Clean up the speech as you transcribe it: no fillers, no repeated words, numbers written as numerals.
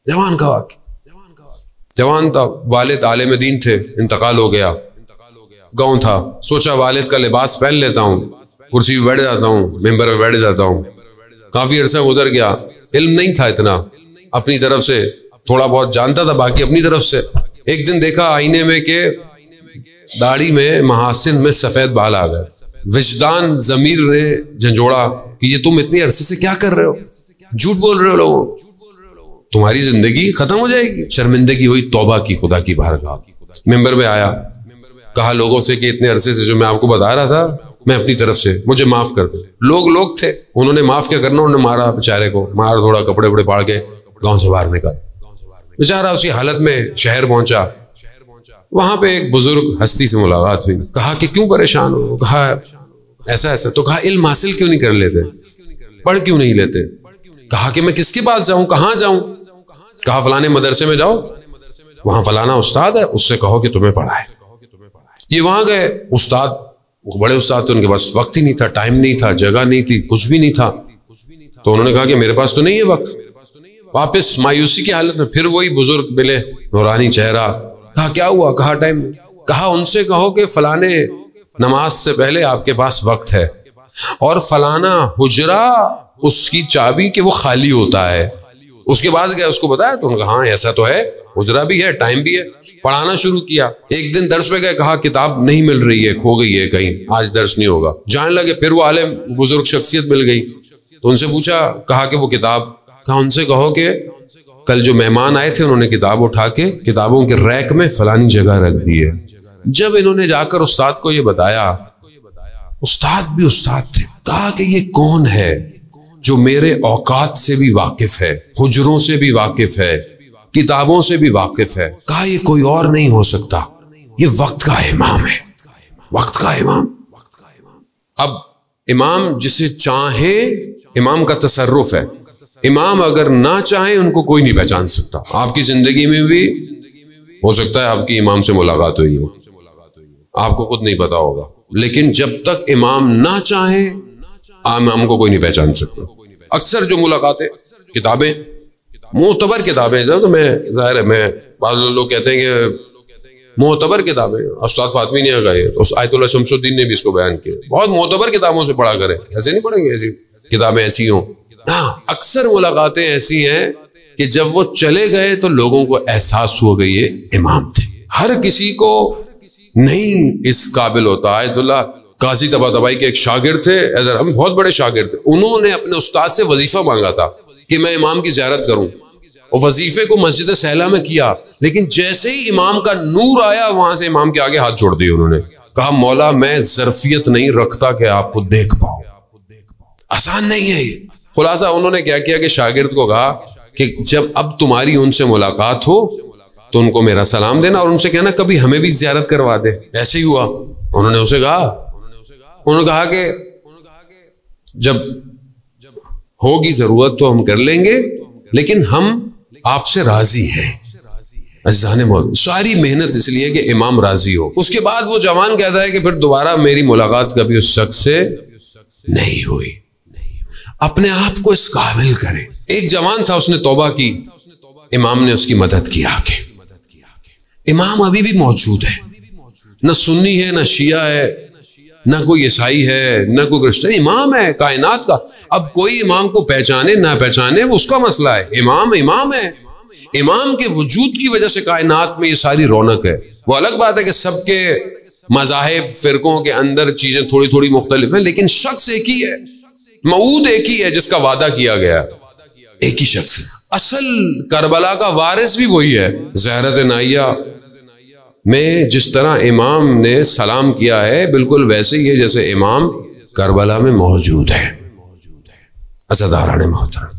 جوان کا واقعہ، جوان تھا، والد عالم دین تھے، انتقال ہو گیا، گاؤں تھا، سوچا والد کا لباس پہن لیتا ہوں، کرسی پہ بیٹھ جاتا ہوں، ممبر پہ بیٹھ جاتا ہوں. کافی عرصہ گزر گیا، علم نہیں تھا اتنا، اپنی طرف سے تھوڑا بہت جانتا تھا، باقی اپنی طرف سے. ایک دن دیکھا آئینے میں کہ داڑھی میں محاسن میں سفید بال آ گئے. وجدان ضمیر نے جھنجھوڑا کہ یہ تم اتنی عرصے سے کیا کر رہے ہو، جھوٹ بول رہے ہو لوگوں، تمہاری زندگی ختم ہو جائے گی. شرمندگی ہوئی، توبہ کی خدا کی بارگاہ. ممبر پہ آیا، کہا لوگوں سے کہ اتنے عرصے سے جو میں آپ کو بتا رہا تھا میں اپنی طرف سے، مجھے معاف کر دیں. لوگ تھے، انہوں نے معاف کیا کرنا، انہوں نے مارا بیچارے کو، مار تھوڑا کپڑے وپڑے پاڑ کے گاؤں سے باہر نکال. بیچارہ اسی حالت میں شہر پہنچا. وہاں پہ ایک بزرگ ہستی سے ملاقات ہوئی. کہا کہ کیوں پریشان ہو؟ کہا ایسا ایسا. تو کہا علم حاصل کیوں نہیں کر لیتے، پڑھ کیوں نہیں لیتے؟ کہا کہ میں کس کے پاس جاؤں، کہاں جاؤں؟ کہا فلانے مدرسے میں جاؤ، وہاں فلانا استاد ہے، اس سے کہو کہ تمہیں پڑھائے. یہ وہاں گئے، استاد بڑے استاد تھے، ان کے پاس وقت ہی نہیں تھا، ٹائم نہیں تھا، جگہ نہیں تھی، کچھ بھی نہیں تھا. تو انہوں نے کہا کہ میرے پاس تو نہیں ہے وقت. واپس مایوسی کی حالت میں پھر وہی بزرگ ملے، نورانی چہرہ. کہا کیا ہوا؟ کہا ٹائم. کہا ان سے کہو کہ فلانے نماز سے پہلے آپ کے پاس وقت ہے، اور فلانا حجرہ اس کی چابی کہ وہ خالی ہوتا ہے. اس کے بعد گئے، اس کو بتایا تو انہوں نے کہا ہاں ایسا تو ہے، حجرہ بھی ہے، ٹائم بھی ہے. پڑھانا شروع کیا. ایک دن درس پہ گئے، کہا کتاب نہیں مل رہی ہے، کھو گئی ہے کہیں، آج درس نہیں ہوگا. جانے لگے، پھر وہ عالم بزرگ شخصیت مل گئی تو ان سے پوچھا، کہا کہ وہ کتاب. کہا ان سے کہو کہ کل جو مہمان آئے تھے انہوں نے کتاب اٹھا کے کتابوں کے ریک میں فلانی جگہ رکھ دی ہے. جب انہوں نے جا کر استاد کو یہ بتایا، استاد بھی استاد تھے. کہا کہ یہ کون ہے جو میرے اوقات سے بھی واقف ہے، حجروں سے بھی واقف ہے، کتابوں سے بھی واقف ہے؟ کہا یہ کوئی اور نہیں ہو سکتا، یہ وقت کا امام ہے، وقت کا امام. اب امام جسے چاہے، امام کا تصرف ہے. امام اگر نہ چاہیں ان کو کوئی نہیں پہچان سکتا. آپ کی زندگی میں بھی ہو سکتا ہے آپ کی امام سے ملاقات ہوئی ہو، آپ کو خود نہیں پتا ہوگا، لیکن جب تک امام نہ چاہیں امام کو کوئی نہیں پہچان سکتا. اکثر جو ملاقاتیں کتابیں، معتبر کتابیں، تو میں ظاہر ہے میں بعض لوگ کہتے ہیں کہ معتبر کتابیں، استاد فاطمی نے کہا ہے، آیت اللہ شمس الدین نے بھی اس کو بیان کیا، بہت معتبر کتابوں سے پڑھا کریں. ایسے نہیں پڑھیں گے ایسی کتابیں ایسی ہوں. اکثر ملاقاتیں ایسی ہیں کہ جب وہ چلے گئے تو لوگوں کو احساس ہوا کہ یہ امام تھے. ہر کسی کو نہیں اس قابل ہوتا. آیت اللہ قاضی طباطبائی کے ایک شاگرد تھے، ہم بہت بڑے شاگرد تھے. انہوں نے اپنے استاد سے وظیفہ مانگا تھا کہ میں امام کی زیارت کروں، اور وظیفے کو مسجد سہلہ میں کیا، لیکن جیسے ہی امام کا نور آیا وہاں سے امام کے آگے ہاتھ چھوڑ دیے. انہوں نے کہا مولا میں ظرفیت نہیں رکھتا کہ آپ کو دیکھ پاؤں، آسان نہیں ہے یہ. خلاصہ انہوں نے کیا کیا کہ شاگرد کو کہا کہ جب اب تمہاری ان سے ملاقات ہو تو ان کو میرا سلام دینا، اور ان سے کہنا کبھی ہمیں بھی زیارت کروا دے. ایسے ہی ہوا. انہوں نے اسے کہا، انہوں نے کہا کہ جب ہوگی ضرورت تو ہم کر لیں گے، لیکن ہم آپ سے راضی ہیں. عزیزان موجود، ساری محنت اس لیے کہ امام راضی ہو. اس کے بعد وہ جوان کہتا ہے کہ پھر دوبارہ میری ملاقات کبھی اس شخص سے نہیں ہوئی. اپنے آپ کو اس قابل کریں. ایک جوان تھا، اس نے توبہ کی، امام نے اس کی مدد کی. آگے امام ابھی بھی موجود ہے، نہ سنی ہے، نہ شیعہ ہے، نہ کوئی عیسائی ہے، نہ کوئی کرسچن. امام ہے کائنات کا. اب کوئی امام کو پہچانے نہ پہچانے وہ اس کا مسئلہ ہے. امام امام ہے. امام کے وجود کی وجہ سے کائنات میں یہ ساری رونق ہے. وہ الگ بات ہے کہ سب کے مذاہب فرقوں کے اندر چیزیں تھوڑی تھوڑی مختلف ہیں، لیکن شخص ایک ہی ہے، موعود ایک ہی ہے جس کا وعدہ کیا گیا، ایک ہی شخص ہے. اصل کربلا کا وارث بھی وہی ہے. زہرت نائیہ میں جس طرح امام نے سلام کیا ہے بالکل ویسے ہی ہے جیسے امام کربلا میں موجود ہے. عزاداران محترم،